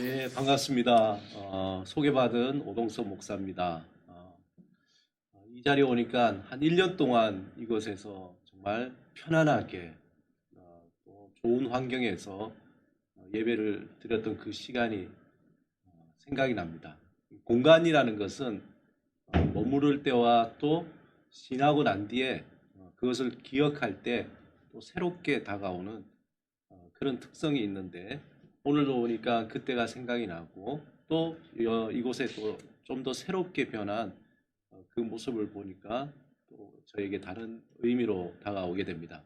예, 반갑습니다. 소개받은 오동석 목사입니다. 이 자리에 오니까 한 1년 동안 이곳에서 정말 편안하게 또 좋은 환경에서 예배를 드렸던 그 시간이 생각이 납니다. 공간이라는 것은 머무를 때와 또 지나고 난 뒤에 그것을 기억할 때 또 새롭게 다가오는 그런 특성이 있는데 오늘도 오니까 그때가 생각이 나고 또 이곳에 또 좀 더 새롭게 변한 그 모습을 보니까 또 저에게 다른 의미로 다가오게 됩니다.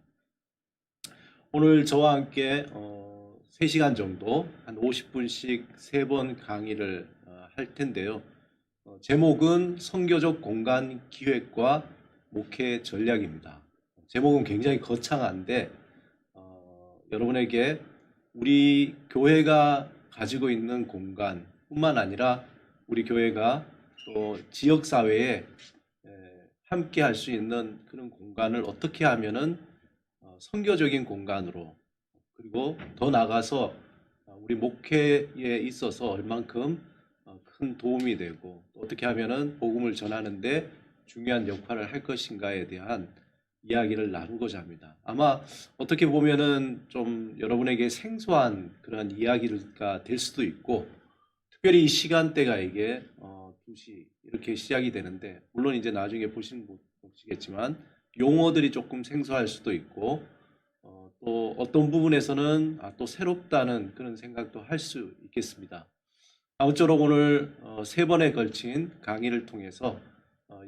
오늘 저와 함께 3시간 정도 한 50분씩 3번 강의를 할 텐데요. 제목은 선교적 공간 기획과 목회 전략입니다. 제목은 굉장히 거창한데 여러분에게 우리 교회가 가지고 있는 공간뿐만 아니라 우리 교회가 또 지역사회에 함께 할 수 있는 그런 공간을 어떻게 하면은 선교적인 공간으로 그리고 더 나아가서 우리 목회에 있어서 얼만큼 큰 도움이 되고 어떻게 하면은 복음을 전하는데 중요한 역할을 할 것인가에 대한 이야기를 나누고자 합니다. 아마 어떻게 보면은 좀 여러분에게 생소한 그런 이야기가 될 수도 있고 특별히 이 시간대가 이게 2시 이렇게 시작이 되는데 물론 이제 나중에 보시겠지만 용어들이 조금 생소할 수도 있고 또 어떤 부분에서는 또 새롭다는 그런 생각도 할 수 있겠습니다. 아무쪼록 오늘 3번에 걸친 강의를 통해서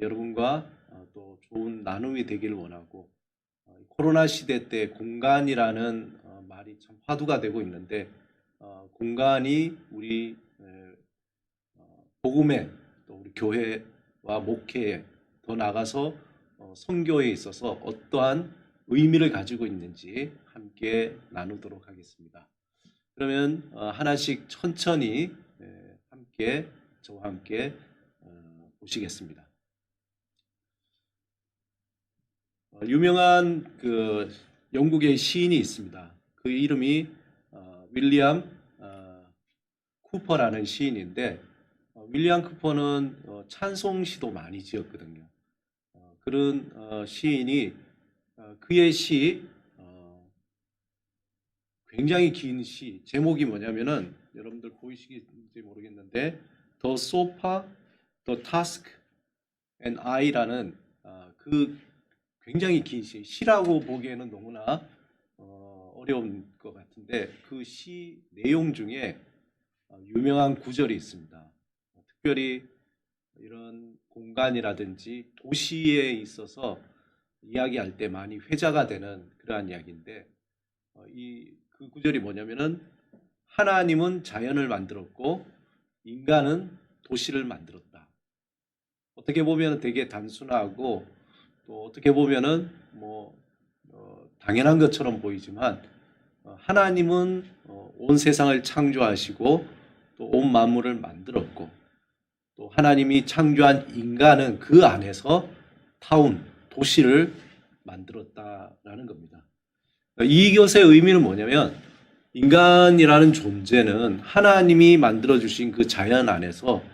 여러분과 또 좋은 나눔이 되기를 원하고 코로나 시대 때 공간이라는 말이 참 화두가 되고 있는데 공간이 우리 복음에 또 우리 교회와 목회에 더 나아가서 선교에 있어서 어떠한 의미를 가지고 있는지 함께 나누도록 하겠습니다. 그러면 하나씩 천천히 함께 저와 함께 보시겠습니다. 유명한 그 영국의 시인이 있습니다. 그 이름이 윌리엄 쿠퍼라는 시인인데 윌리엄 쿠퍼는 찬송시도 많이 지었거든요. 그런 시인이 그의 시 굉장히 긴 시 제목이 뭐냐면은 여러분들 보이시겠는지 모르겠는데 The Sofa, The Task and I라는 그 굉장히 긴 시라고 보기에는 너무나 어려운 것 같은데 그 시 내용 중에 유명한 구절이 있습니다. 특별히 이런 공간이라든지 도시에 있어서 이야기할 때 많이 회자가 되는 그러한 이야기인데 그 구절이 뭐냐면은 하나님은 자연을 만들었고 인간은 도시를 만들었다. 어떻게 보면 되게 단순하고 또 어떻게 보면은 당연한 것처럼 보이지만 하나님은 온 세상을 창조하시고 또 온 만물을 만들었고 또 하나님이 창조한 인간은 그 안에서 타운, 도시를 만들었다라는 겁니다. 이것의 의미는 뭐냐면 인간이라는 존재는 하나님이 만들어주신 그 자연 안에서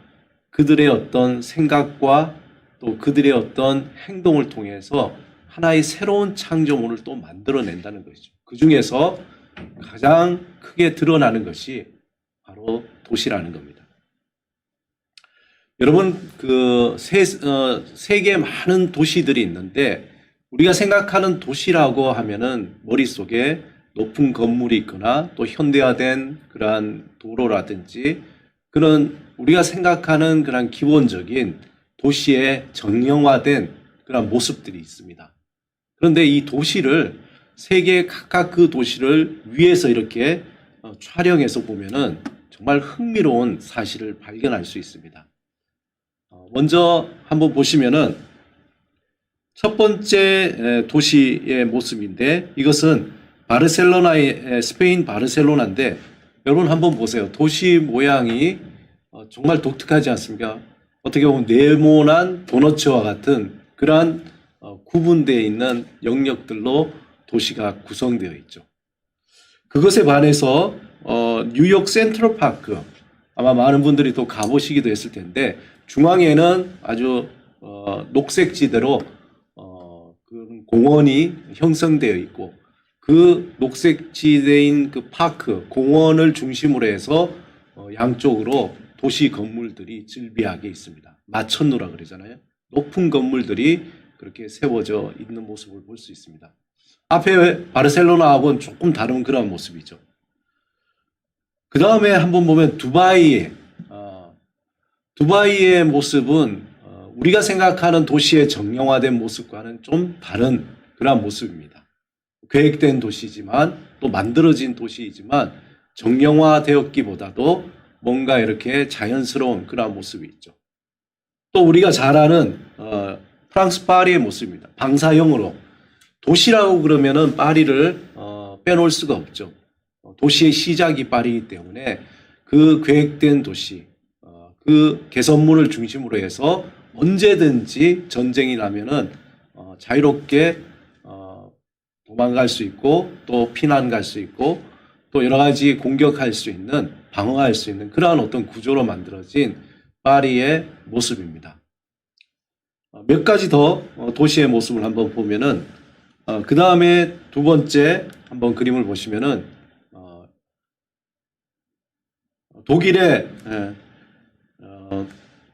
그들의 어떤 생각과 또 그들의 어떤 행동을 통해서 하나의 새로운 창조물을 또 만들어낸다는 것이죠. 그 중에서 가장 크게 드러나는 것이 바로 도시라는 겁니다. 여러분, 세계에 많은 도시들이 있는데 우리가 생각하는 도시라고 하면은 머릿속에 높은 건물이 있거나 또 현대화된 그러한 도로라든지 그런 우리가 생각하는 그런 기본적인 도시의 정형화된 그런 모습들이 있습니다. 그런데 이 도시를 세계 각각 그 도시를 위에서 이렇게 촬영해서 보면은 정말 흥미로운 사실을 발견할 수 있습니다. 먼저 한번 보시면은 첫 번째 도시의 모습인데 이것은 스페인 바르셀로나인데 여러분 한번 보세요. 도시 모양이 정말 독특하지 않습니까? 어떻게 보면 네모난 도너츠와 같은 그러한 구분되어 있는 영역들로 도시가 구성되어 있죠. 그것에 반해서 뉴욕 센트럴파크 아마 많은 분들이 또 가보시기도 했을 텐데 중앙에는 아주 녹색지대로 그 공원이 형성되어 있고 그 녹색지대인 그 파크 공원을 중심으로 해서 양쪽으로 도시 건물들이 즐비하게 있습니다. 마천루라 그러잖아요. 높은 건물들이 그렇게 세워져 있는 모습을 볼 수 있습니다. 앞에 바르셀로나하고는 조금 다른 그런 모습이죠. 그 다음에 한번 보면 두바이의 모습은 우리가 생각하는 도시의 정형화된 모습과는 좀 다른 그런 모습입니다. 계획된 도시지만 또 만들어진 도시이지만 정형화되었기보다도 뭔가 이렇게 자연스러운 그런 모습이 있죠. 또 우리가 잘 아는 프랑스 파리의 모습입니다. 방사형으로 도시라고 그러면은 파리를 빼놓을 수가 없죠. 도시의 시작이 파리이기 때문에 그 계획된 도시, 그 개선문을 중심으로 해서 언제든지 전쟁이 나면은 자유롭게 도망갈 수 있고 또 피난 갈 수 있고 또 여러 가지 공격할 수 있는 방어할 수 있는 그러한 어떤 구조로 만들어진 파리의 모습입니다. 몇 가지 더 도시의 모습을 한번 보면은 그 다음에 두 번째 한번 그림을 보시면은 독일의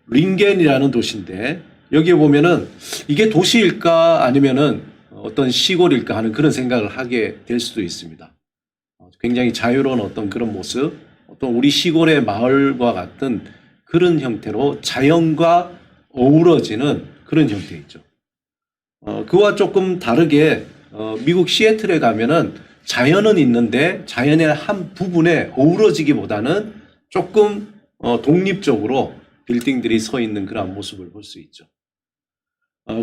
링겐이라는 도시인데 여기에 보면은 이게 도시일까 아니면은 어떤 시골일까 하는 그런 생각을 하게 될 수도 있습니다. 굉장히 자유로운 어떤 그런 모습, 어떤 우리 시골의 마을과 같은 그런 형태로 자연과 어우러지는 그런 형태이죠. 그와 조금 다르게 미국 시애틀에 가면은 자연은 있는데 자연의 한 부분에 어우러지기보다는 조금 독립적으로 빌딩들이 서 있는 그런 모습을 볼 수 있죠.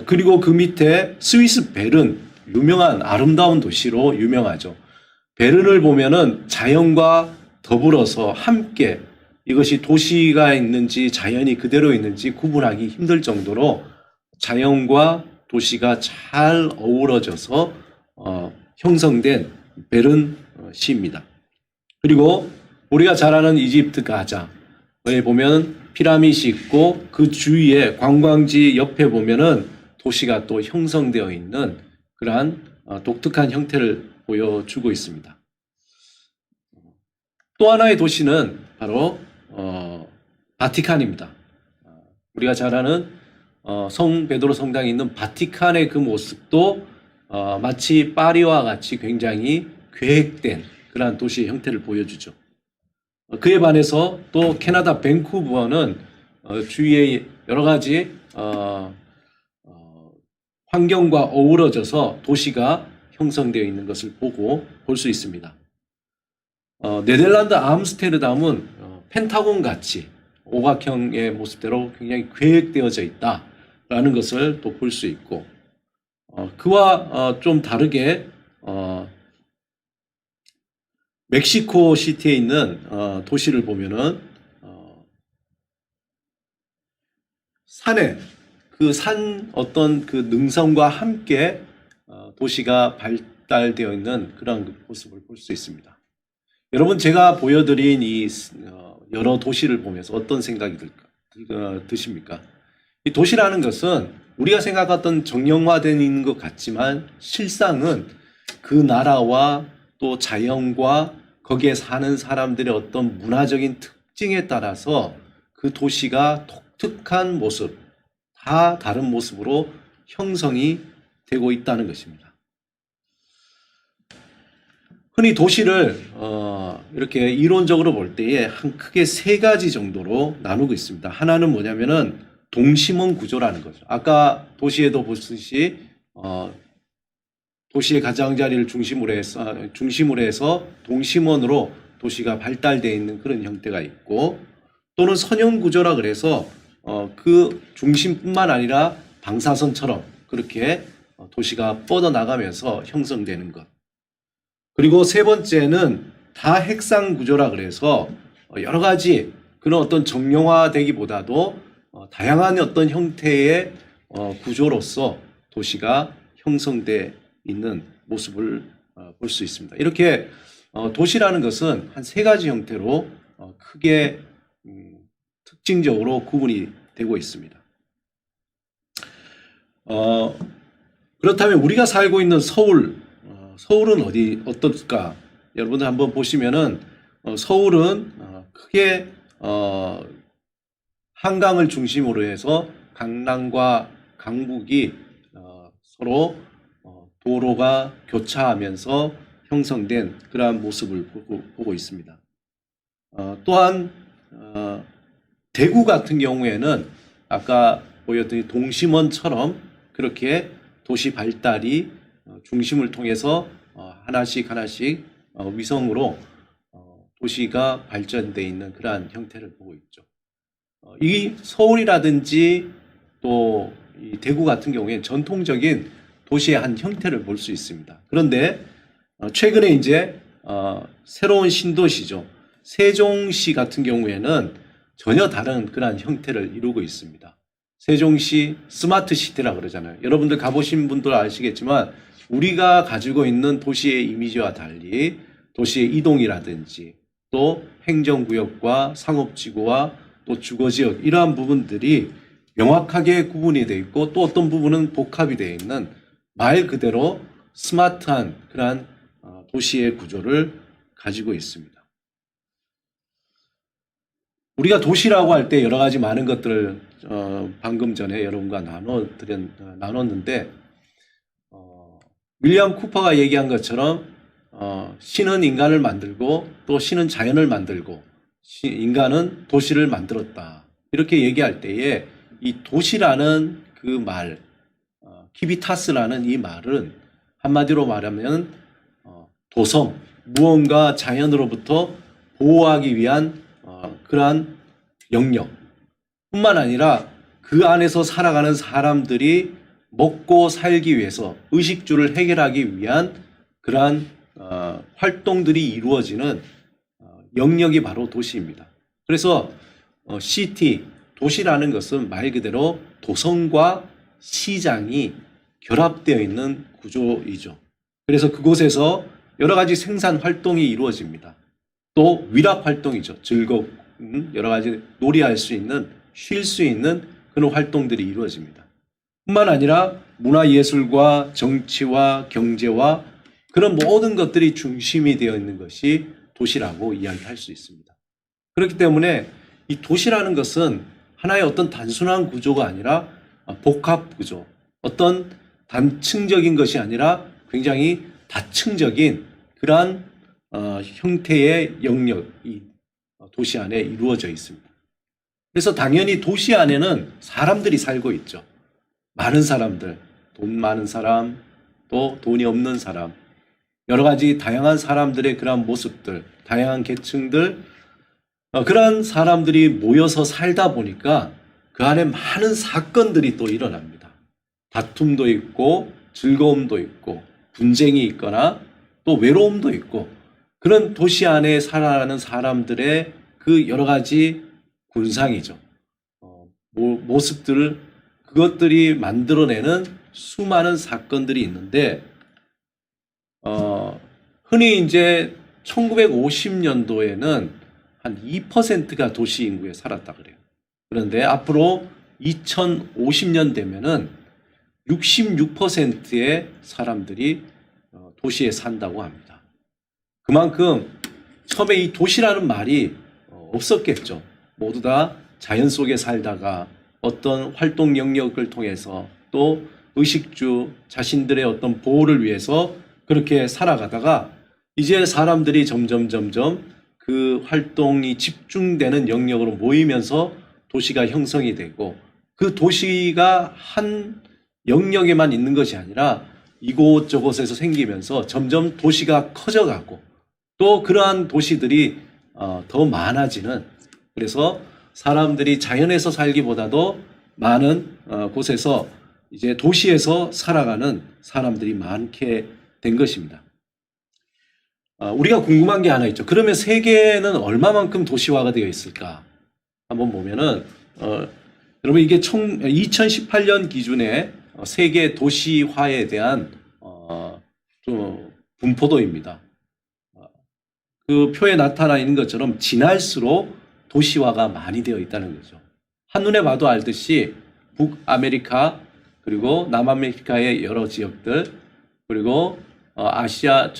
그리고 그 밑에 스위스 베른, 유명한 아름다운 도시로 유명하죠. 베른을 보면은 자연과 더불어서 함께 이것이 도시가 있는지 자연이 그대로 있는지 구분하기 힘들 정도로 자연과 도시가 잘 어우러져서 형성된 베른 시입니다. 그리고 우리가 잘 아는 이집트 가자에 보면 피라밋이 있고 그 주위에 관광지 옆에 보면은 도시가 또 형성되어 있는 그러한 독특한 형태를 보여주고 있습니다. 또 하나의 도시는 바로 바티칸입니다. 우리가 잘 아는 성 베드로 성당이 있는 바티칸의 그 모습도 마치 파리와 같이 굉장히 계획된 그러한 도시의 형태를 보여주죠. 그에 반해서 또 캐나다 밴쿠버는 주위에 여러 가지 환경과 어우러져서 도시가 형성되어 있는 것을 볼 수 있습니다. 네덜란드 암스테르담은 펜타곤 같이 오각형의 모습대로 굉장히 계획되어져 있다라는 것을 또 볼 수 있고 그와 좀 다르게 멕시코 시티에 있는 도시를 보면은 산에 그 산 어떤 그 능선과 함께 도시가 발달되어 있는 그런 모습을 볼 수 있습니다. 여러분 제가 보여드린 이 여러 도시를 보면서 어떤 생각이 드십니까? 이 도시라는 것은 우리가 생각했던 정형화되어 있는 것 같지만 실상은 그 나라와 또 자연과 거기에 사는 사람들의 어떤 문화적인 특징에 따라서 그 도시가 독특한 모습, 다 다른 모습으로 형성이 되고 있다는 것입니다. 흔히 도시를 이렇게 이론적으로 볼 때에 크게 세 가지 정도로 나누고 있습니다. 하나는 뭐냐면은 동심원 구조라는 거죠. 아까 도시에도 보듯이 도시의 가장자리를 중심으로 해서 동심원으로 도시가 발달되어 있는 그런 형태가 있고 또는 선형 구조라 그래서 그 중심뿐만 아니라 방사선처럼 그렇게 도시가 뻗어나가면서 형성되는 것. 그리고 세 번째는 다핵상 구조라 그래서 여러 가지 그런 어떤 정형화되기보다도 다양한 어떤 형태의 구조로서 도시가 형성돼 있는 모습을 볼 수 있습니다. 이렇게 도시라는 것은 한 세 가지 형태로 크게 특징적으로 구분이 되고 있습니다. 그렇다면 우리가 살고 있는 서울, 서울은 어떨까? 여러분들 한번 보시면은 서울은 크게 한강을 중심으로 해서 강남과 강북이 서로 도로가 교차하면서 형성된 그러한 모습을 보고 있습니다. 또한 대구 같은 경우에는 아까 보였던 동심원처럼 그렇게 도시 발달이 중심을 통해서 하나씩 위성으로 도시가 발전되어 있는 그러한 형태를 보고 있죠. 이 서울이라든지 또 이 대구 같은 경우에 전통적인 도시의 한 형태를 볼 수 있습니다. 그런데 최근에 이제 새로운 신도시죠. 세종시 같은 경우에는 전혀 다른 그러한 형태를 이루고 있습니다. 세종시 스마트 시티라고 그러잖아요. 여러분들 가보신 분들 아시겠지만 우리가 가지고 있는 도시의 이미지와 달리 도시의 이동이라든지 또 행정구역과 상업지구와 또 주거지역 이러한 부분들이 명확하게 구분이 되어 있고 또 어떤 부분은 복합이 되어 있는 말 그대로 스마트한 그러한 도시의 구조를 가지고 있습니다. 우리가 도시라고 할 때 여러 가지 많은 것들을 방금 전에 여러분과 나눴는데 윌리엄 쿠퍼가 얘기한 것처럼 신은 인간을 만들고 또 신은 자연을 만들고 인간은 도시를 만들었다. 이렇게 얘기할 때에 이 도시라는 그 말, 키비타스라는 이 말은 한마디로 말하면 도성, 무언가 자연으로부터 보호하기 위한 그러한 영역 뿐만 아니라 그 안에서 살아가는 사람들이 먹고 살기 위해서 의식주를 해결하기 위한 그러한 활동들이 이루어지는 영역이 바로 도시입니다. 그래서 시티, 도시라는 것은 말 그대로 도성과 시장이 결합되어 있는 구조이죠. 그래서 그곳에서 여러 가지 생산 활동이 이루어집니다. 또 위락 활동이죠. 즐거운 여러 가지 놀이할 수 있는, 쉴 수 있는 그런 활동들이 이루어집니다. 뿐만 아니라 문화예술과 정치와 경제와 그런 모든 것들이 중심이 되어 있는 것이 도시라고 이야기할 수 있습니다. 그렇기 때문에 이 도시라는 것은 하나의 어떤 단순한 구조가 아니라 복합 구조, 어떤 단층적인 것이 아니라 굉장히 다층적인 그러한 형태의 영역이 도시 안에 이루어져 있습니다. 그래서 당연히 도시 안에는 사람들이 살고 있죠. 많은 사람들, 돈 많은 사람, 또 돈이 없는 사람, 여러 가지 다양한 사람들의 그러한 모습들, 다양한 계층들, 그러한 사람들이 모여서 살다 보니까 그 안에 많은 사건들이 또 일어납니다. 다툼도 있고 즐거움도 있고 분쟁이 있거나 또 외로움도 있고 그런 도시 안에 살아가는 사람들의 그 여러 가지 군상이죠. 모습들을 그것들이 만들어내는 수많은 사건들이 있는데 흔히 이제 1950년도에는 한 2%가 도시 인구에 살았다 그래요. 그런데 앞으로 2050년 되면은 66%의 사람들이 도시에 산다고 합니다. 그만큼 처음에 이 도시라는 말이 없었겠죠. 모두 다 자연 속에 살다가 어떤 활동 영역을 통해서 또 의식주 자신들의 어떤 보호를 위해서 그렇게 살아가다가 이제 사람들이 점점 그 활동이 집중되는 영역으로 모이면서 도시가 형성이 되고 그 도시가 한 영역에만 있는 것이 아니라 이곳저곳에서 생기면서 점점 도시가 커져가고 또 그러한 도시들이 더 많아지는, 그래서 사람들이 자연에서 살기보다도 많은 곳에서 이제 도시에서 살아가는 사람들이 많게 된 것입니다. 우리가 궁금한 게 하나 있죠. 그러면 세계는 얼마만큼 도시화가 되어 있을까? 한번 보면은 여러분 이게 2018년 기준의 세계 도시화에 대한 분포도입니다. 그 표에 나타나 있는 것처럼 지날수록 도시화가 많이 되어 있다는 거죠. 한눈에 봐도 알듯이 북아메리카 그리고 남아메리카의 여러 지역들 그리고 아시아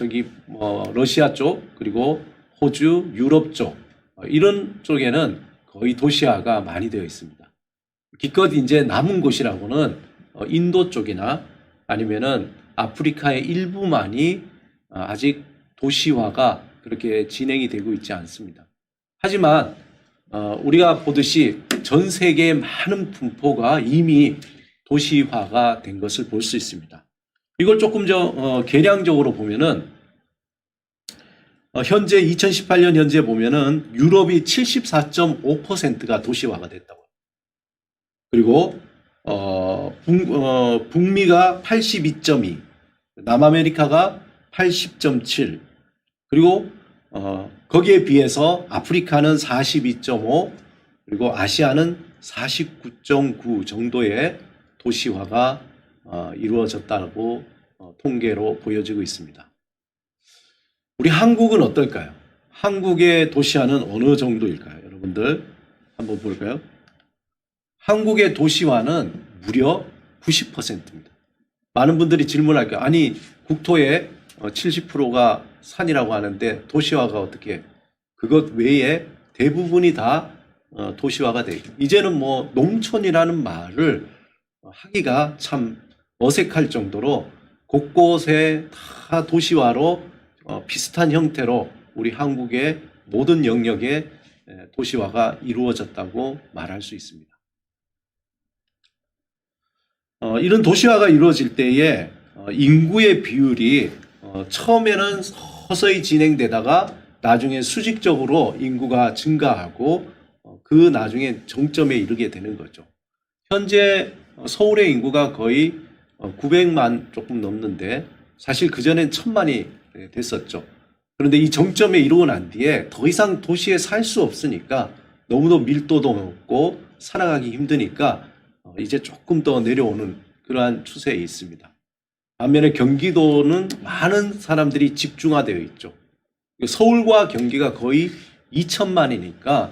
러시아 쪽 그리고 호주 유럽 쪽 이런 쪽에는 거의 도시화가 많이 되어 있습니다. 기껏 이제 남은 곳이라고는 인도 쪽이나 아니면은 아프리카의 일부만이 아직 도시화가 그렇게 진행이 되고 있지 않습니다. 하지만 우리가 보듯이 전 세계의 많은 분포가 이미 도시화가 된 것을 볼 수 있습니다. 이걸 조금 계량적으로 보면은 현재 2018년 현재 보면은 유럽이 74.5%가 도시화가 됐다고. 그리고 북미가 82.2, 남아메리카가 80.7, 그리고 거기에 비해서 아프리카는 42.5, 그리고 아시아는 49.9 정도의 도시화가 이루어졌다고 통계로 보여지고 있습니다. 우리 한국은 어떨까요? 한국의 도시화는 어느 정도일까요? 여러분들 한번 볼까요? 한국의 도시화는 무려 90%입니다. 많은 분들이 질문할 거예요. 아니 국토의 70%가 산이라고 하는데 도시화가 어떻게? 그것 외에 대부분이 다 도시화가 돼 있고 이제는 뭐 농촌이라는 말을 하기가 참 어색할 정도로 곳곳에 다 도시화로 비슷한 형태로 우리 한국의 모든 영역에 도시화가 이루어졌다고 말할 수 있습니다. 이런 도시화가 이루어질 때에 인구의 비율이 처음에는 서서히 진행되다가 나중에 수직적으로 인구가 증가하고 그 나중에 정점에 이르게 되는 거죠. 현재 서울의 인구가 거의 900만 조금 넘는데 사실 그전엔 1000만이 됐었죠. 그런데 이 정점에 이르고 난 뒤에 더 이상 도시에 살 수 없으니까 너무도 밀도도 높고 살아가기 힘드니까 이제 조금 더 내려오는 그러한 추세에 있습니다. 반면에 경기도는 많은 사람들이 집중화되어 있죠. 서울과 경기가 거의 2천만이니까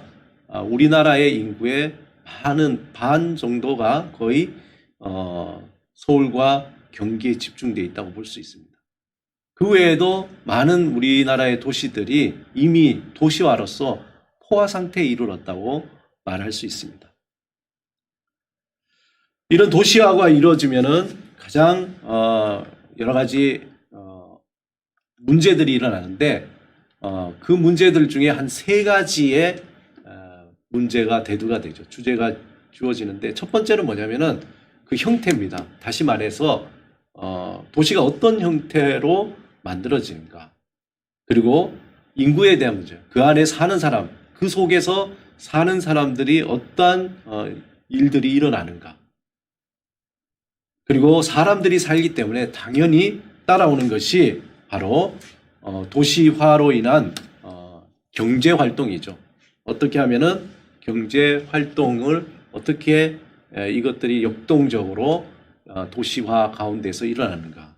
우리나라의 인구의 반 정도가 거의 서울과 경기에 집중되어 있다고 볼 수 있습니다. 그 외에도 많은 우리나라의 도시들이 이미 도시화로서 포화 상태에 이르렀다고 말할 수 있습니다. 이런 도시화가 이루어지면은 가장 여러 가지 문제들이 일어나는데 그 문제들 중에 한 3가지의 문제가 대두가 되죠. 주제가 주어지는데 첫 번째는 뭐냐면은 그 형태입니다. 다시 말해서 도시가 어떤 형태로 만들어지는가. 그리고 인구에 대한 문제. 그 안에 사는 사람, 그 속에서 사는 사람들이 어떠한 일들이 일어나는가. 그리고 사람들이 살기 때문에 당연히 따라오는 것이 바로 도시화로 인한 경제 활동이죠. 어떻게 하면은 경제 활동을 어떻게 이것들이 역동적으로 도시화 가운데서 일어나는가.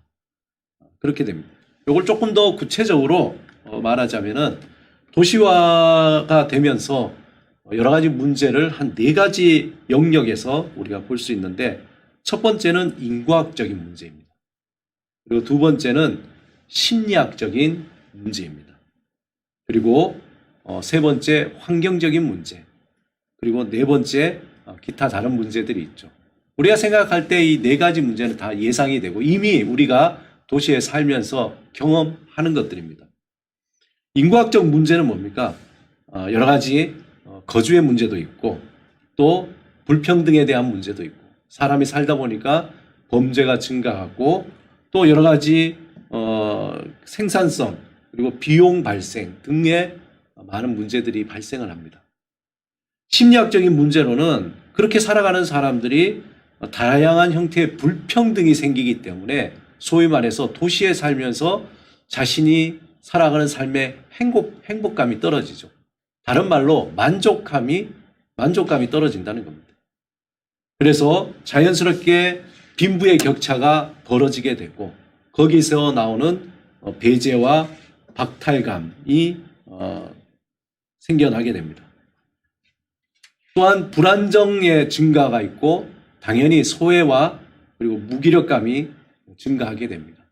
그렇게 됩니다. 이걸 조금 더 구체적으로 말하자면은 도시화가 되면서 여러 가지 문제를 한 4가지 영역에서 우리가 볼 수 있는데 첫 번째는 인과학적인 문제입니다. 그리고 두 번째는 심리학적인 문제입니다. 그리고 세 번째 환경적인 문제. 그리고 네 번째 기타 다른 문제들이 있죠. 우리가 생각할 때 이 4가지 문제는 다 예상이 되고 이미 우리가 도시에 살면서 경험하는 것들입니다. 인과학적 문제는 뭡니까? 여러 가지 거주의 문제도 있고 또 불평등에 대한 문제도 있고 사람이 살다 보니까 범죄가 증가하고 또 여러 가지 생산성 그리고 비용 발생 등의 많은 문제들이 발생을 합니다. 심리학적인 문제로는 그렇게 살아가는 사람들이 다양한 형태의 불평등이 생기기 때문에 소위 말해서 도시에 살면서 자신이 살아가는 삶의 행복감이 떨어지죠. 다른 말로 만족감이 떨어진다는 겁니다. 그래서 자연스럽게 빈부의 격차가 벌어지게 되고 거기서 나오는 배제와 박탈감이 생겨나게 됩니다. 또한 불안정의 증가가 있고 당연히 소외와 그리고 무기력감이 증가하게 됩니다.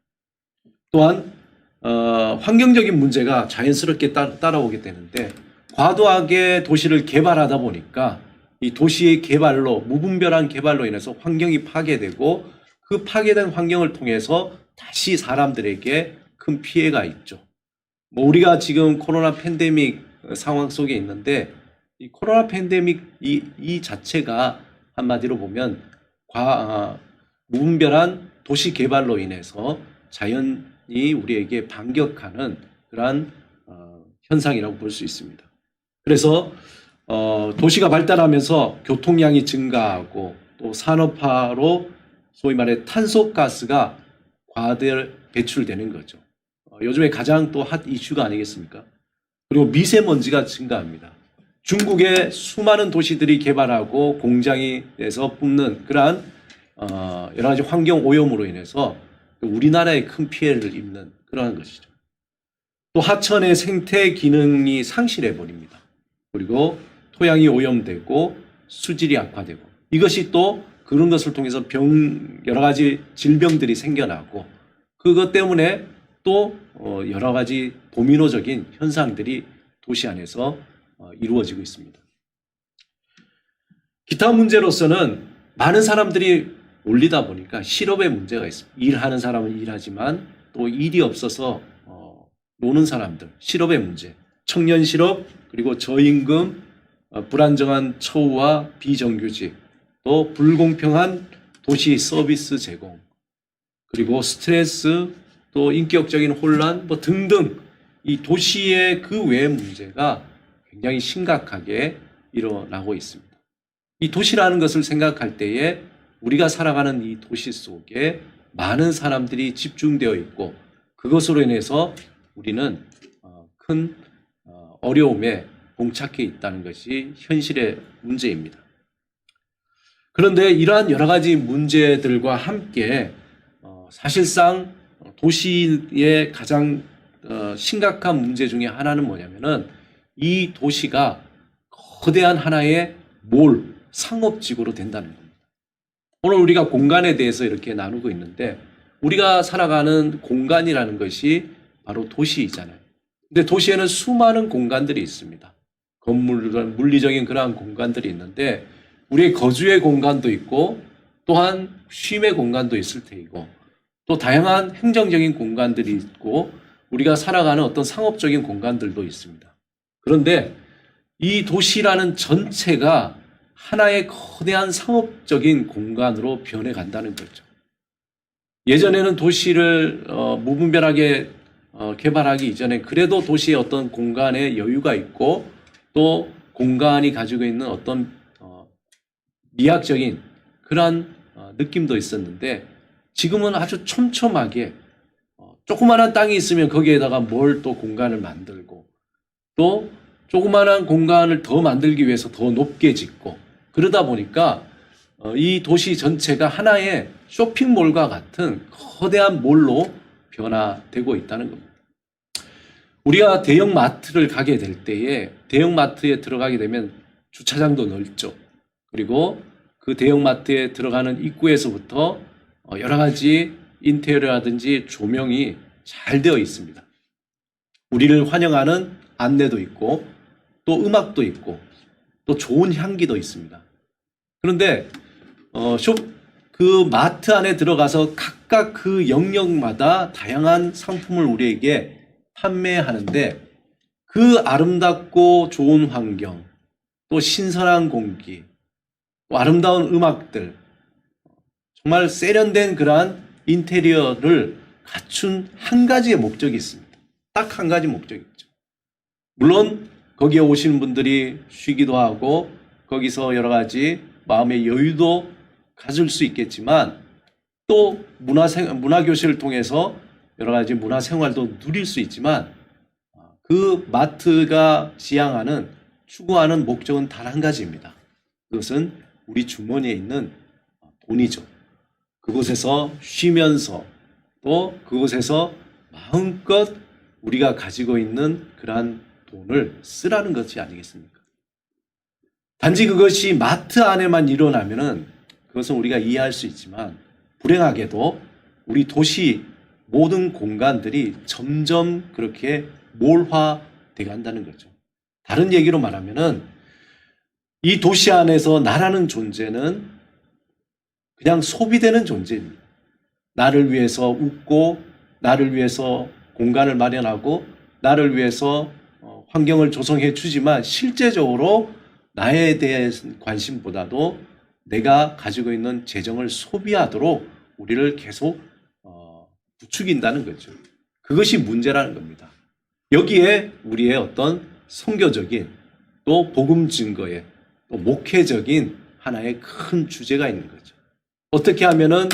또한 환경적인 문제가 자연스럽게 따라오게 되는데 과도하게 도시를 개발하다 보니까 이 도시의 개발로 무분별한 개발로 인해서 환경이 파괴되고 그 파괴된 환경을 통해서 다시 사람들에게 큰 피해가 있죠. 뭐 우리가 지금 코로나 팬데믹 상황 속에 있는데 이 코로나 팬데믹 이 자체가 한마디로 보면 무분별한 도시 개발로 인해서 자연이 우리에게 반격하는 그러한 현상이라고 볼 수 있습니다. 그래서 도시가 발달하면서 교통량이 증가하고 또 산업화로 소위 말해 탄소가스가 과대 배출되는 거죠. 요즘에 가장 또 핫 이슈가 아니겠습니까? 그리고 미세먼지가 증가합니다. 중국의 수많은 도시들이 개발하고 공장이 돼서 뿜는 그러한 여러 가지 환경 오염으로 인해서 우리나라에 큰 피해를 입는 그러한 것이죠. 또 하천의 생태 기능이 상실해 버립니다. 그리고 토양이 오염되고 수질이 악화되고 이것이 또 그런 것을 통해서 여러 가지 질병들이 생겨나고 그것 때문에 또 여러 가지 도미노적인 현상들이 도시 안에서 이루어지고 있습니다. 기타 문제로서는 많은 사람들이 몰리다 보니까 실업의 문제가 있습니다. 일하는 사람은 일하지만 또 일이 없어서 노는 사람들, 실업의 문제, 청년 실업, 그리고 저임금, 불안정한 처우와 비정규직, 또 불공평한 도시 서비스 제공, 그리고 스트레스, 또 인격적인 혼란 뭐 등등 이 도시의 그 외의 문제가 굉장히 심각하게 일어나고 있습니다. 이 도시라는 것을 생각할 때에 우리가 살아가는 이 도시 속에 많은 사람들이 집중되어 있고 그것으로 인해서 우리는 큰 어려움에 봉착해 있다는 것이 현실의 문제입니다. 그런데 이러한 여러 가지 문제들과 함께 사실상 도시의 가장 심각한 문제 중에 하나는 뭐냐면은 이 도시가 거대한 하나의 상업지구로 된다는 겁니다. 오늘 우리가 공간에 대해서 이렇게 나누고 있는데 우리가 살아가는 공간이라는 것이 바로 도시이잖아요. 근데 도시에는 수많은 공간들이 있습니다. 건물들, 물리적인 그러한 공간들이 있는데 우리의 거주의 공간도 있고 또한 쉼의 공간도 있을 테이고 또 다양한 행정적인 공간들이 있고 우리가 살아가는 어떤 상업적인 공간들도 있습니다. 그런데 이 도시라는 전체가 하나의 거대한 상업적인 공간으로 변해간다는 거죠. 예전에는 도시를 무분별하게 개발하기 이전에 그래도 도시의 어떤 공간에 여유가 있고 또 공간이 가지고 있는 어떤 미학적인 그러한 느낌도 있었는데 지금은 아주 촘촘하게 조그마한 땅이 있으면 거기에다가 뭘 또 공간을 만들고 또 조그마한 공간을 더 만들기 위해서 더 높게 짓고 그러다 보니까 이 도시 전체가 하나의 쇼핑몰과 같은 거대한 몰로 변화되고 있다는 겁니다. 우리가 대형 마트를 가게 될 때에 대형 마트에 들어가게 되면 주차장도 넓죠. 그리고 그 대형 마트에 들어가는 입구에서부터 여러 가지 인테리어라든지 조명이 잘 되어 있습니다. 우리를 환영하는 안내도 있고 또 음악도 있고 또 좋은 향기도 있습니다. 그런데 그 마트 안에 들어가서 각각 그 영역마다 다양한 상품을 우리에게 판매하는데 그 아름답고 좋은 환경, 또 신선한 공기, 또 아름다운 음악들, 정말 세련된 그러한 인테리어를 갖춘 한 가지의 목적이 있습니다. 딱 한 가지 목적이 있죠. 물론 거기에 오시는 분들이 쉬기도 하고 거기서 여러 가지 마음의 여유도 가질 수 있겠지만 또 문화교실을 통해서 여러 가지 문화생활도 누릴 수 있지만 그 마트가 지향하는 추구하는 목적은 단 한 가지입니다. 그것은 우리 주머니에 있는 돈이죠. 그곳에서 쉬면서 또 그곳에서 마음껏 우리가 가지고 있는 그러한 돈을 쓰라는 것이 아니겠습니까? 단지 그것이 마트 안에만 일어나면은 그것은 우리가 이해할 수 있지만 불행하게도 우리 도시 모든 공간들이 점점 그렇게 몰화돼 간다는 거죠. 다른 얘기로 말하면은 이 도시 안에서 나라는 존재는 그냥 소비되는 존재입니다. 나를 위해서 웃고 나를 위해서 공간을 마련하고 나를 위해서 환경을 조성해 주지만 실제적으로 나에 대한 관심보다도 내가 가지고 있는 재정을 소비하도록 우리를 계속 부추긴다는 거죠. 그것이 문제라는 겁니다. 여기에 우리의 어떤 선교적인 또 복음 증거의 또 목회적인 하나의 큰 주제가 있는 거죠. 어떻게 하면은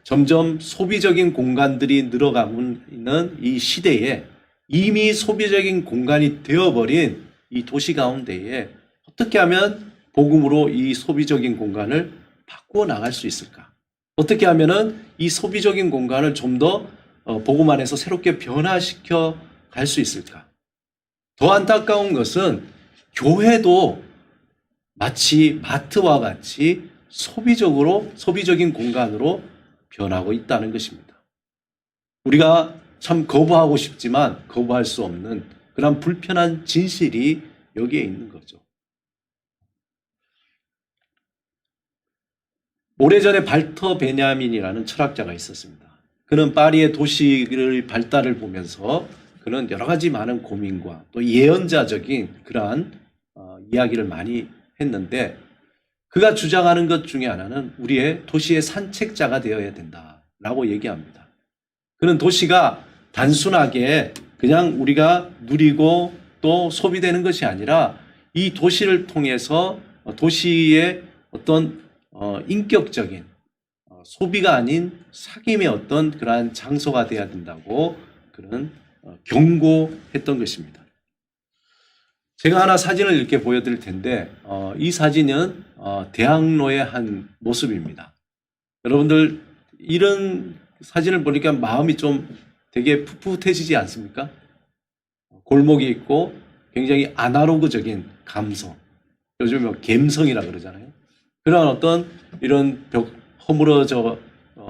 점점 소비적인 공간들이 늘어가고 있는 이 시대에 이미 소비적인 공간이 되어버린 이 도시 가운데에 어떻게 하면 복음으로 이 소비적인 공간을 바꾸어 나갈 수 있을까? 어떻게 하면은 이 소비적인 공간을 좀 더 복음 안에서 새롭게 변화시켜 갈 수 있을까? 더 안타까운 것은 교회도 마치 마트와 같이 소비적인 공간으로 변하고 있다는 것입니다. 우리가 참 거부하고 싶지만 거부할 수 없는 그런 불편한 진실이 여기에 있는 거죠. 오래전에 발터 베냐민이라는 철학자가 있었습니다. 그는 파리의 도시의 발달을 보면서 그는 여러 가지 많은 고민과 또 예언자적인 그러한 이야기를 많이 했는데 그가 주장하는 것 중에 하나는 우리의 도시의 산책자가 되어야 된다라고 얘기합니다. 그는 도시가 단순하게 그냥 우리가 누리고 또 소비되는 것이 아니라 이 도시를 통해서 도시의 어떤 인격적인 소비가 아닌 사귐의 어떤 그러한 장소가 되어야 된다고 그는 경고했던 것입니다. 제가 하나 사진을 이렇게 보여드릴 텐데 이 사진은 대학로의 한 모습입니다. 여러분들 이런 사진을 보니까 마음이 좀 되게 풋풋해지지 않습니까? 골목이 있고 굉장히 아날로그적인 감성, 요즘 갬성이라 그러잖아요. 그런 어떤 이런 허물어져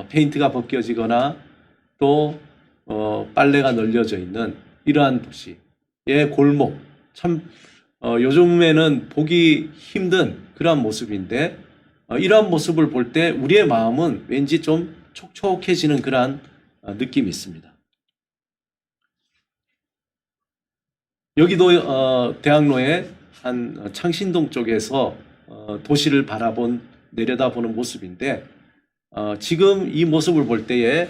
페인트가 벗겨지거나 또 빨래가 널려져 있는 이러한 도시의 골목, 참 요즘에는 보기 힘든 그러한 모습인데 이러한 모습을 볼 때 우리의 마음은 왠지 좀 촉촉해지는 그러한 느낌이 있습니다. 여기도 대학로의 한 창신동 쪽에서 도시를 내려다보는 모습인데 지금 이 모습을 볼 때에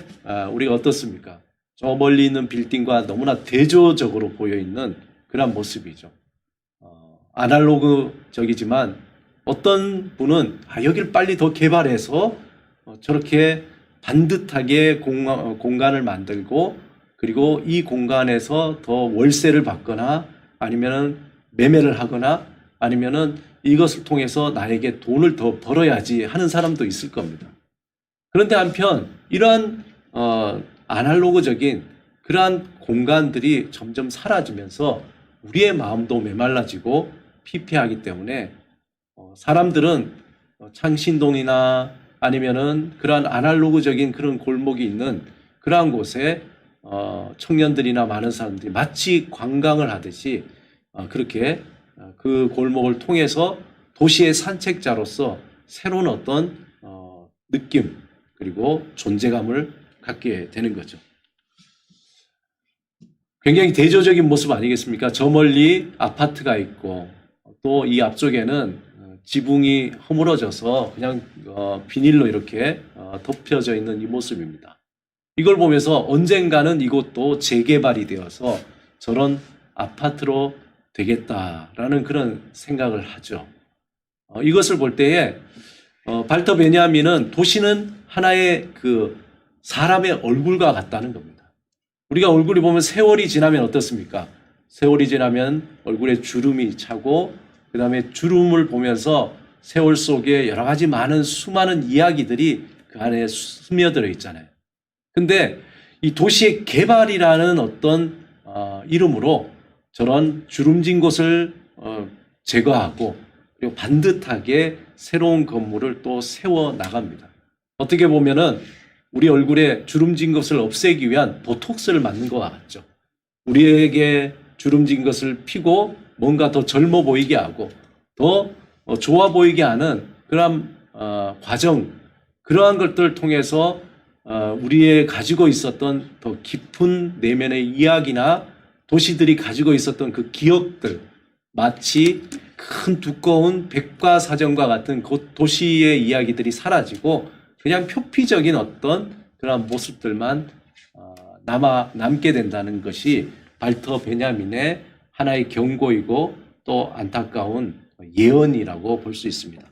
우리가 어떻습니까? 저 멀리 있는 빌딩과 너무나 대조적으로 보여있는 그런 모습이죠. 아날로그적이지만 어떤 분은 여기를 빨리 더 개발해서 저렇게 반듯하게 공간을 만들고 그리고 이 공간에서 더 월세를 받거나 아니면은 매매를 하거나 아니면은 이것을 통해서 나에게 돈을 더 벌어야지 하는 사람도 있을 겁니다. 그런데 한편 이러한 아날로그적인 그러한 공간들이 점점 사라지면서 우리의 마음도 메말라지고 피폐하기 때문에 사람들은 창신동이나 아니면은 그러한 아날로그적인 그런 골목이 있는 그러한 곳에 청년들이나 많은 사람들이 마치 관광을 하듯이 그렇게 그 골목을 통해서 도시의 산책자로서 새로운 어떤 느낌 그리고 존재감을 갖게 되는 거죠. 굉장히 대조적인 모습 아니겠습니까? 저 멀리 아파트가 있고 또 이 앞쪽에는 지붕이 허물어져서 그냥 비닐로 이렇게 덮여져 있는 이 모습입니다. 이걸 보면서 언젠가는 이곳도 재개발이 되어서 저런 아파트로 되겠다라는 그런 생각을 하죠. 이것을 볼 때에 발터 베냐민은 도시는 하나의 그 사람의 얼굴과 같다는 겁니다. 우리가 얼굴이 보면 세월이 지나면 어떻습니까? 세월이 지나면 얼굴에 주름이 차고 그 다음에 주름을 보면서 세월 속에 여러 가지 수많은 이야기들이 그 안에 스며들어 있잖아요. 근데 이 도시의 개발이라는 어떤 이름으로 저런 주름진 곳을 제거하고 그리고 반듯하게 새로운 건물을 또 세워 나갑니다. 어떻게 보면은 우리 얼굴에 주름진 것을 없애기 위한 보톡스를 맞는 것 같죠. 우리에게 주름진 것을 피고 뭔가 더 젊어 보이게 하고 더 좋아 보이게 하는 그런 과정, 그러한 것들을 통해서 우리의 가지고 있었던 더 깊은 내면의 이야기나 도시들이 가지고 있었던 그 기억들, 마치 큰 두꺼운 백과사전과 같은 그 도시의 이야기들이 사라지고 그냥 표피적인 어떤 그런 모습들만 남게 된다는 것이 발터 베냐민의 하나의 경고이고 또 안타까운 예언이라고 볼 수 있습니다.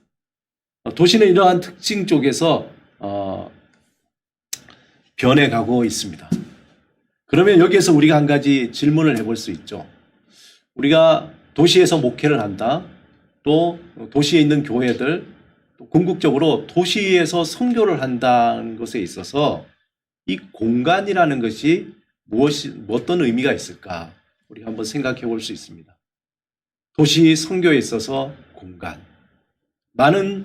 도시는 이러한 특징 쪽에서 변해가고 있습니다. 그러면 여기에서 우리가 한 가지 질문을 해볼 수 있죠. 우리가 도시에서 목회를 한다. 또 도시에 있는 교회들, 또 궁극적으로 도시에서 선교를 한다는 것에 있어서 이 공간이라는 것이 어떤 의미가 있을까? 우리가 한번 생각해 볼 수 있습니다. 도시 선교에 있어서 공간. 많은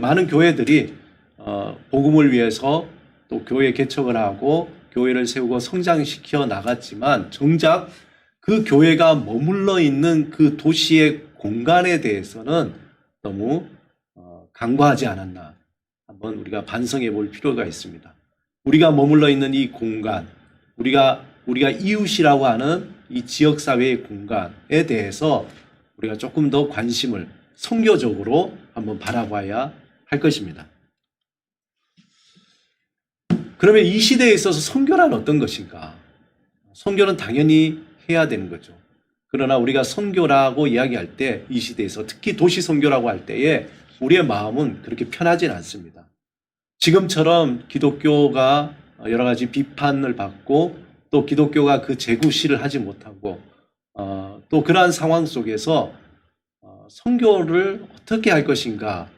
많은 교회들이 복음을 위해서 또 교회 개척을 하고 교회를 세우고 성장시켜 나갔지만 정작 그 교회가 머물러 있는 그 도시의 공간에 대해서는 너무 간과하지 않았나 한번 우리가 반성해 볼 필요가 있습니다. 우리가 머물러 있는 이 공간, 우리가 이웃이라고 하는 이 지역사회의 공간에 대해서 우리가 조금 더 관심을 선교적으로 한번 바라봐야 할 것입니다. 그러면 이 시대에 있어서 선교란 어떤 것인가? 선교는 당연히 해야 되는 거죠. 그러나 우리가 선교라고 이야기할 때 이 시대에서 특히 도시 선교라고 할 때에 우리의 마음은 그렇게 편하진 않습니다. 지금처럼 기독교가 여러 가지 비판을 받고 또 기독교가 그 재구시를 하지 못하고 또 그러한 상황 속에서 선교를 어떻게 할 것인가,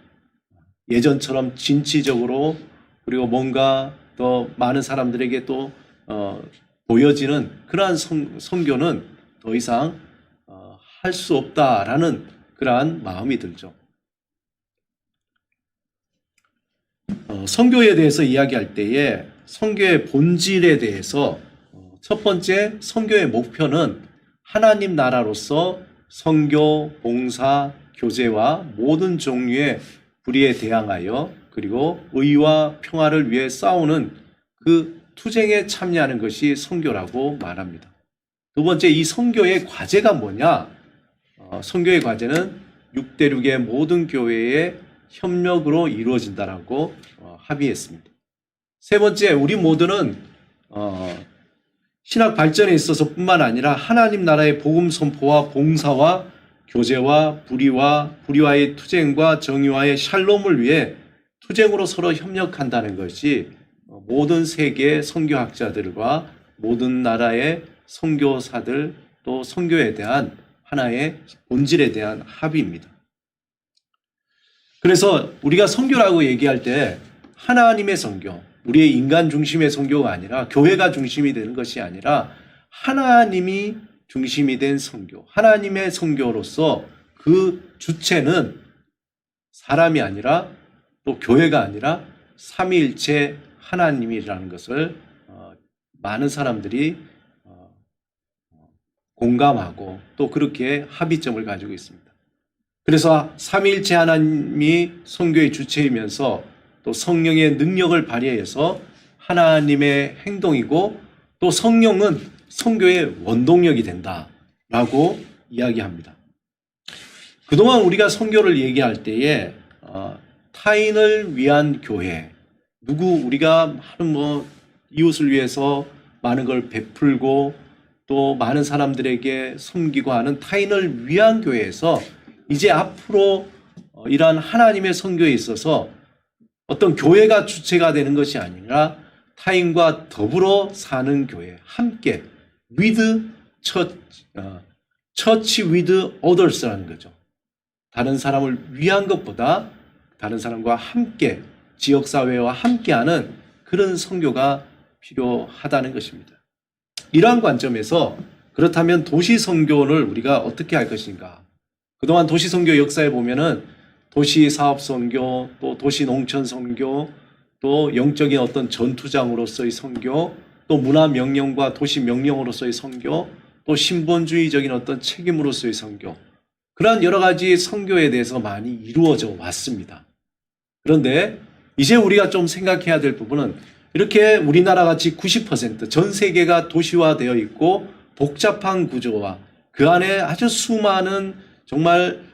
예전처럼 진취적으로 그리고 뭔가 더 많은 사람들에게 또 보여지는 그러한 선교는 더 이상 할 수 없다라는 그러한 마음이 들죠. 선교에 대해서 이야기할 때에 선교의 본질에 대해서 첫 번째 선교의 목표는 하나님 나라로서 선교, 봉사, 교제와 모든 종류의 불의에 대항하여 그리고 의와 평화를 위해 싸우는 그 투쟁에 참여하는 것이 선교라고 말합니다. 두 번째, 이 선교의 과제가 뭐냐? 선교의 과제는 6대륙의 모든 교회의 협력으로 이루어진다라고 합의했습니다. 세 번째, 우리 모두는 신학 발전에 있어서 뿐만 아니라 하나님 나라의 복음 선포와 봉사와 교제와 불의와의 투쟁과 정의와의 샬롬을 위해 투쟁으로 서로 협력한다는 것이 모든 세계의 선교학자들과 모든 나라의 선교사들 또 선교에 대한 하나의 본질에 대한 합의입니다. 그래서 우리가 선교라고 얘기할 때 하나님의 선교, 우리의 인간 중심의 선교가 아니라 교회가 중심이 되는 것이 아니라 하나님이 중심이 된 선교, 하나님의 선교로서 그 주체는 사람이 아니라 또 교회가 아니라 삼위일체 하나님이라는 것을 많은 사람들이 공감하고 또 그렇게 합의점을 가지고 있습니다. 그래서 삼위일체 하나님이 선교의 주체이면서 또 성령의 능력을 발휘해서 하나님의 행동이고 또 성령은 선교의 원동력이 된다라고 이야기합니다. 그동안 우리가 선교를 얘기할 때에 타인을 위한 교회, 우리가 많은 이웃을 위해서 많은 걸 베풀고 또 많은 사람들에게 섬기고 하는 타인을 위한 교회에서 이제 앞으로 이러한 하나님의 선교에 있어서 어떤 교회가 주체가 되는 것이 아니라 타인과 더불어 사는 교회, 함께 with church with others라는 거죠. 다른 사람을 위한 것보다 다른 사람과 함께 지역사회와 함께하는 그런 선교가 필요하다는 것입니다. 이러한 관점에서 그렇다면 도시 선교를 우리가 어떻게 할 것인가? 그동안 도시 선교 역사에 보면은 도시 사업 선교, 또 도시 농촌 선교, 또 영적인 어떤 전투장으로서의 선교, 또 문화 명령과 도시 명령으로서의 선교, 또 신본주의적인 어떤 책임으로서의 선교, 그러한 여러 가지 선교에 대해서 많이 이루어져 왔습니다. 그런데 이제 우리가 좀 생각해야 될 부분은 이렇게 우리나라 같이 90%전 세계가 도시화되어 있고 복잡한 구조와 그 안에 아주 수많은 정말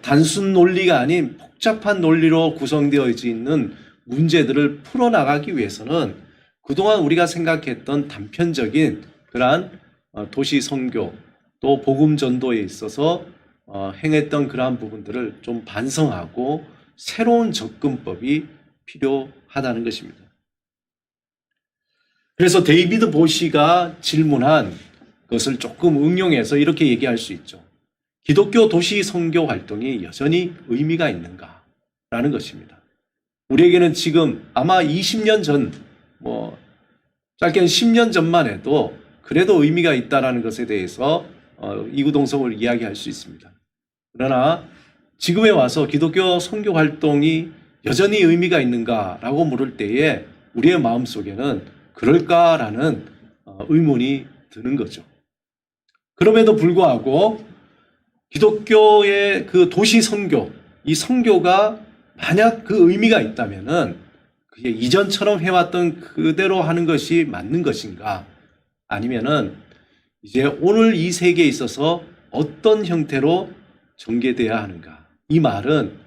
단순 논리가 아닌 복잡한 논리로 구성되어 있는 문제들을 풀어나가기 위해서는 그동안 우리가 생각했던 단편적인 그러한 도시 선교 또 복음 전도에 있어서 행했던 그러한 부분들을 좀 반성하고 새로운 접근법이 필요하다는 것입니다. 그래서 데이비드 보시가 질문한 것을 조금 응용해서 이렇게 얘기할 수 있죠. 기독교 도시 선교 활동이 여전히 의미가 있는가? 라는 것입니다. 우리에게는 지금 아마 20년 전, 짧게는 10년 전만 해도 그래도 의미가 있다는 것에 대해서 이구동성을 이야기할 수 있습니다. 그러나 지금에 와서 기독교 선교 활동이 여전히 의미가 있는가라고 물을 때에 우리의 마음속에는 그럴까라는 의문이 드는 거죠. 그럼에도 불구하고 기독교의 그 도시 선교, 이 선교가 만약 그 의미가 있다면은 그게 이전처럼 해왔던 그대로 하는 것이 맞는 것인가? 아니면은 이제 오늘 이 세계에 있어서 어떤 형태로 전개돼야 하는가? 이 말은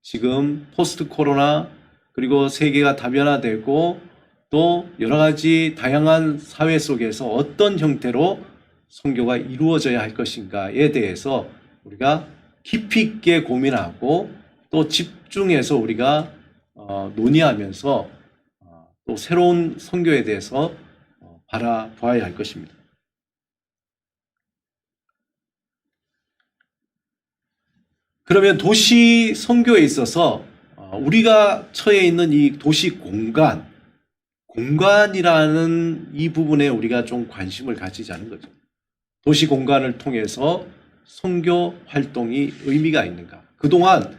지금 포스트 코로나 그리고 세계가 다변화되고 또 여러 가지 다양한 사회 속에서 어떤 형태로 선교가 이루어져야 할 것인가에 대해서 우리가 깊이 있게 고민하고 또 집중해서 우리가 논의하면서 또 새로운 선교에 대해서 바라봐야 할 것입니다. 그러면 도시 선교에 있어서 우리가 처해 있는 이 도시 공간이라는 이 부분에 우리가 좀 관심을 가지자는 거죠. 도시 공간을 통해서 선교 활동이 의미가 있는가? 그동안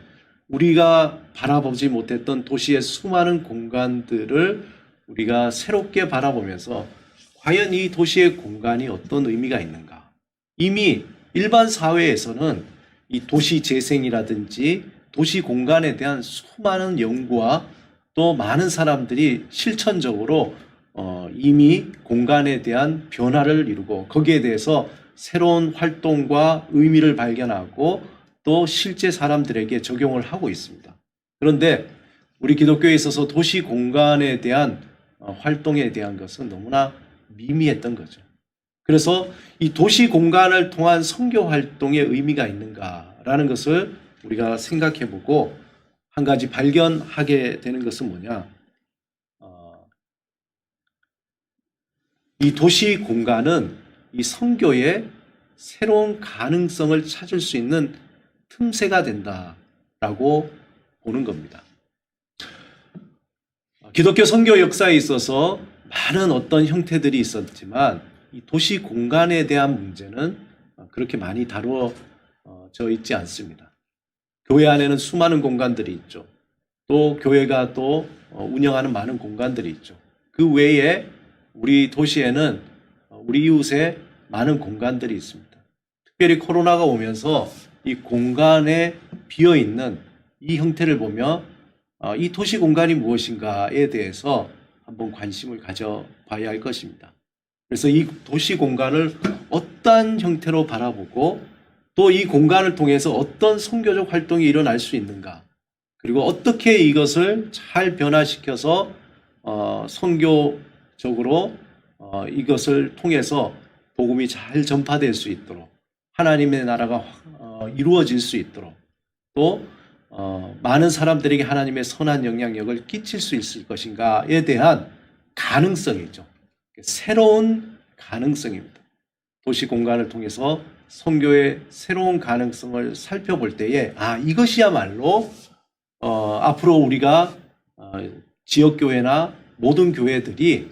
우리가 바라보지 못했던 도시의 수많은 공간들을 우리가 새롭게 바라보면서 과연 이 도시의 공간이 어떤 의미가 있는가? 이미 일반 사회에서는 이 도시 재생이라든지 도시 공간에 대한 수많은 연구와 또 많은 사람들이 실천적으로 이미 공간에 대한 변화를 이루고 거기에 대해서 새로운 활동과 의미를 발견하고 또 실제 사람들에게 적용을 하고 있습니다. 그런데 우리 기독교에 있어서 도시 공간에 대한 활동에 대한 것은 너무나 미미했던 거죠. 그래서 이 도시 공간을 통한 선교 활동의 의미가 있는가라는 것을 우리가 생각해 보고 한 가지 발견하게 되는 것은 뭐냐? 이 도시 공간은 이 선교의 새로운 가능성을 찾을 수 있는 틈새가 된다라고 보는 겁니다. 기독교 선교 역사에 있어서 많은 어떤 형태들이 있었지만 이 도시 공간에 대한 문제는 그렇게 많이 다루어져 있지 않습니다. 교회 안에는 수많은 공간들이 있죠. 또 교회가 또 운영하는 많은 공간들이 있죠. 그 외에 우리 도시에는 우리 이웃에 많은 공간들이 있습니다. 특별히 코로나가 오면서 이 공간에 비어있는 이 형태를 보며 이 도시 공간이 무엇인가에 대해서 한번 관심을 가져봐야 할 것입니다. 그래서 이 도시 공간을 어떤 형태로 바라보고 또 이 공간을 통해서 어떤 선교적 활동이 일어날 수 있는가, 그리고 어떻게 이것을 잘 변화시켜서 선교적으로 이것을 통해서 복음이 잘 전파될 수 있도록 하나님의 나라가 이루어질 수 있도록 또 많은 사람들에게 하나님의 선한 영향력을 끼칠 수 있을 것인가에 대한 가능성이죠. 새로운 가능성입니다. 도시 공간을 통해서 선교의 새로운 가능성을 살펴볼 때에 이것이야말로 앞으로 우리가 지역교회나 모든 교회들이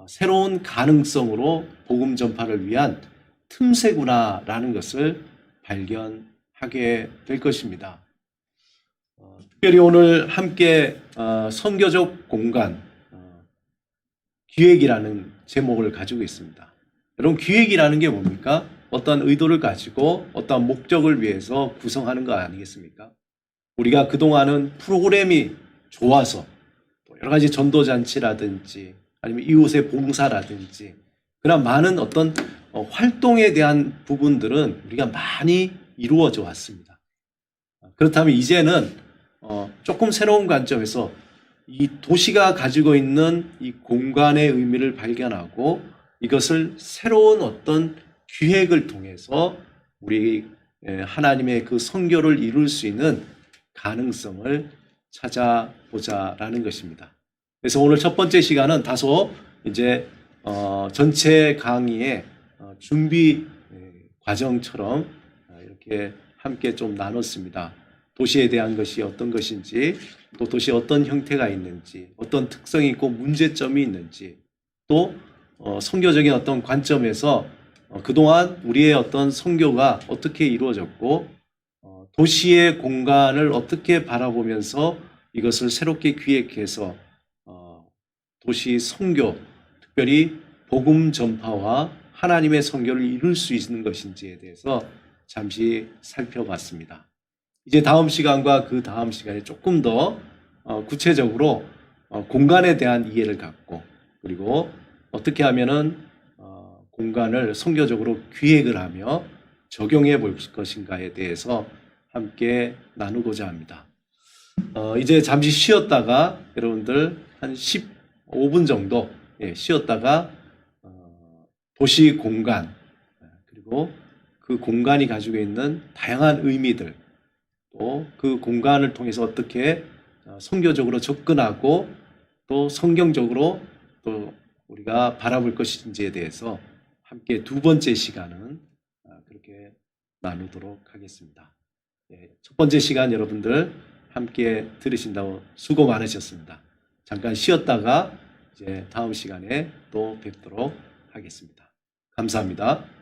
새로운 가능성으로 복음 전파를 위한 틈새구나라는 것을 발견하게 하게 될 것입니다. 특별히 오늘 함께 선교적 공간 기획이라는 제목을 가지고 있습니다. 여러분, 기획이라는 게 뭡니까? 어떤 의도를 가지고 어떤 목적을 위해서 구성하는 거 아니겠습니까? 우리가 그동안은 프로그램이 좋아서 여러 가지 전도잔치라든지 아니면 이웃의 봉사라든지 그런 많은 어떤 활동에 대한 부분들은 우리가 많이 이루어져 왔습니다. 그렇다면 이제는 조금 새로운 관점에서 이 도시가 가지고 있는 이 공간의 의미를 발견하고 이것을 새로운 어떤 기획을 통해서 우리 하나님의 그 선교를 이룰 수 있는 가능성을 찾아보자라는 것입니다. 그래서 오늘 첫 번째 시간은 다소 이제 전체 강의의 준비 과정처럼 이렇게 함께 좀 나눴습니다. 도시에 대한 것이 어떤 것인지, 또 도시에 어떤 형태가 있는지, 어떤 특성이 있고 문제점이 있는지, 또 선교적인 어떤 관점에서 그동안 우리의 어떤 선교가 어떻게 이루어졌고 도시의 공간을 어떻게 바라보면서 이것을 새롭게 기획해서 도시 선교, 특별히 복음 전파와 하나님의 선교를 이룰 수 있는 것인지에 대해서 잠시 살펴봤습니다. 이제 다음 시간과 그 다음 시간에 조금 더 구체적으로 공간에 대한 이해를 갖고 그리고 어떻게 하면은 공간을 선교적으로 기획을 하며 적용해 볼 것인가에 대해서 함께 나누고자 합니다. 이제 잠시 쉬었다가 여러분들 한 15분 정도 쉬었다가 도시 공간 그리고 그 공간이 가지고 있는 다양한 의미들 또 그 공간을 통해서 어떻게 선교적으로 접근하고 또 성경적으로 또 우리가 바라볼 것인지에 대해서 함께 두 번째 시간은 그렇게 나누도록 하겠습니다. 첫 번째 시간 여러분들 함께 들으신다고 수고 많으셨습니다. 잠깐 쉬었다가 이제 다음 시간에 또 뵙도록 하겠습니다. 감사합니다.